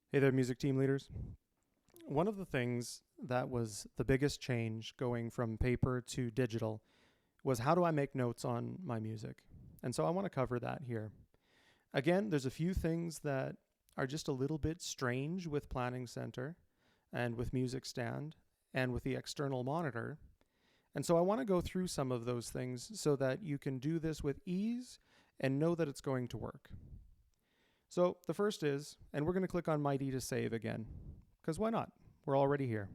Hey there, music team leaders. One of the things that was the biggest change going from paper to digital was how do I make notes on my music? And so I want to cover that here. Again, there's a few things that are just a little bit strange with Planning Center and with Music Stand and with the external monitor. And so I want to go through some of those things so that you can do this with ease and know that it's going to work. So the first is, and we're going to click on Mighty to save again, because why not? We're already here.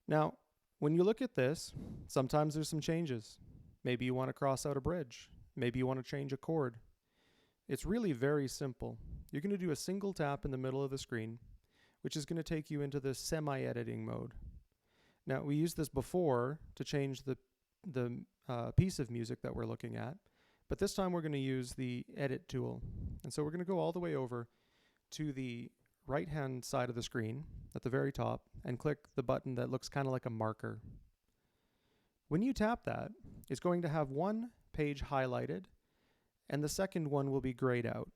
Now, when you look at this, sometimes there's some changes. Maybe you want to cross out a bridge. Maybe you want to change a chord. It's really very simple. You're going to do a single tap in the middle of the screen, which is going to take you into the semi-editing mode. Now, we used this before to change the piece of music that we're looking at, but this time we're going to use the edit tool. And so we're going to go all the way over to the right-hand side of the screen at the very top and click the button that looks kind of like a marker. When you tap that, it's going to have one page highlighted and the second one will be grayed out.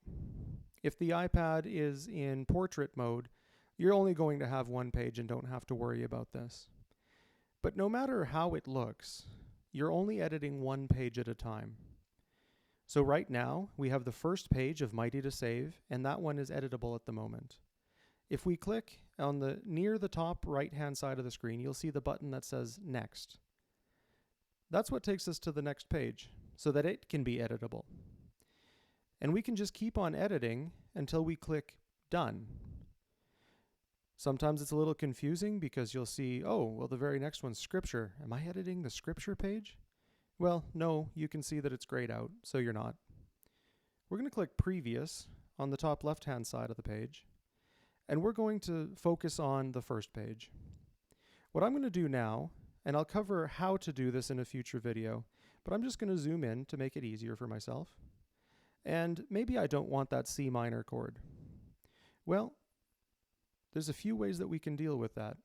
If the iPad is in portrait mode, you're only going to have one page and don't have to worry about this. But no matter how it looks, you're only editing one page at a time. So right now, we have the first page of Mighty to Save, and that one is editable at the moment. If we click on the near the top right-hand side of the screen, you'll see the button that says Next. That's what takes us to the next page, so that it can be editable. And we can just keep on editing until we click Done. Sometimes it's a little confusing because you'll see, oh, well, the very next one's Scripture. Am I editing the Scripture page? Well, no, you can see that it's grayed out, so you're not. We're going to click Previous on the top left-hand side of the page, and we're going to focus on the first page. What I'm going to do now, and I'll cover how to do this in a future video, but I'm just going to zoom in to make it easier for myself. And maybe I don't want that C minor chord. Well, there's a few ways that we can deal with that.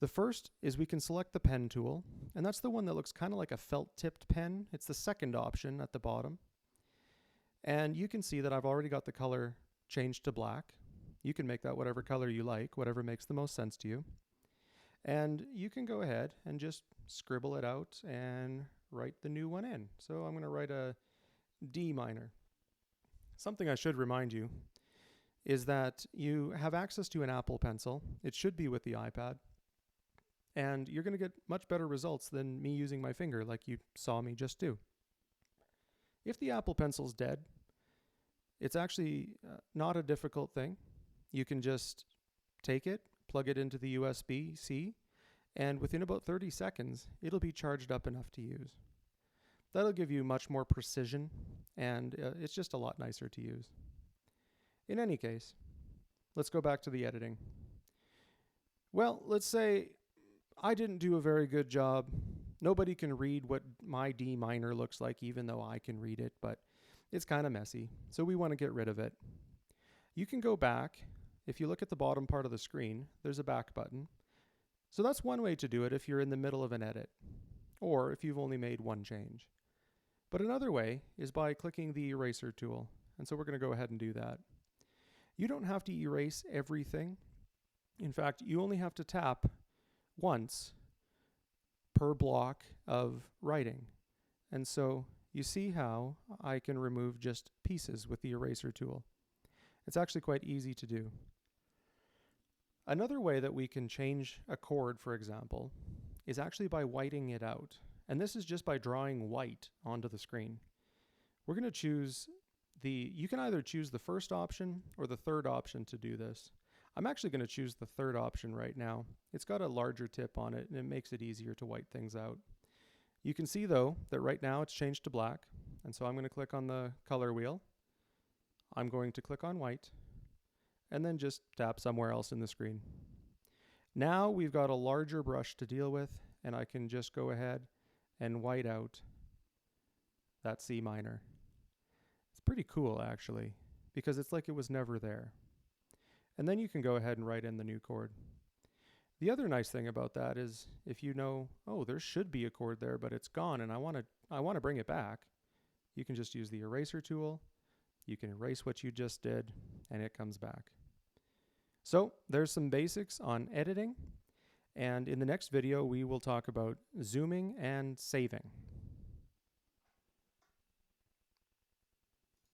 The first is we can select the pen tool, and that's the one that looks kind of like a felt-tipped pen. It's the second option at the bottom. And you can see that I've already got the color changed to black. You can make that whatever color you like, whatever makes the most sense to you. And you can go ahead and just scribble it out and write the new one in. So I'm going to write a D minor. Something I should remind you is that you have access to an Apple Pencil. It should be with the iPad. And you're going to get much better results than me using my finger like you saw me just do. If the Apple Pencil's dead, it's actually not a difficult thing. You can just take it, plug it into the USB-C, and within about 30 seconds, it'll be charged up enough to use. That'll give you much more precision, and it's just a lot nicer to use. In any case, let's go back to the editing. Well, let's say I didn't do a very good job. Nobody can read what my D minor looks like, even though I can read it, but it's kind of messy, so we want to get rid of it. You can go back. If you look at the bottom part of the screen, there's a back button. So that's one way to do it if you're in the middle of an edit, or if you've only made one change. But another way is by clicking the eraser tool, and so we're going to go ahead and do that. You don't have to erase everything. In fact, you only have to tap once per block of writing. And so you see how I can remove just pieces with the eraser tool. It's actually quite easy to do. Another way that we can change a chord, for example, is actually by whiting it out. And this is just by drawing white onto the screen. We're going to choose you can either choose the first option or the third option to do this. I'm actually going to choose the third option right now. It's got a larger tip on it, and it makes it easier to white things out. You can see, though, that right now it's changed to black, and so I'm going to click on the color wheel. I'm going to click on white, and then just tap somewhere else in the screen. Now we've got a larger brush to deal with, and I can just go ahead and white out that C minor. It's pretty cool, actually, because it's like it was never there. And then you can go ahead and write in the new chord. The other nice thing about that is if you know, oh, there should be a chord there, but it's gone and I want to bring it back, you can just use the eraser tool. You can erase what you just did, and it comes back. So there's some basics on editing, and in the next video we will talk about zooming and saving.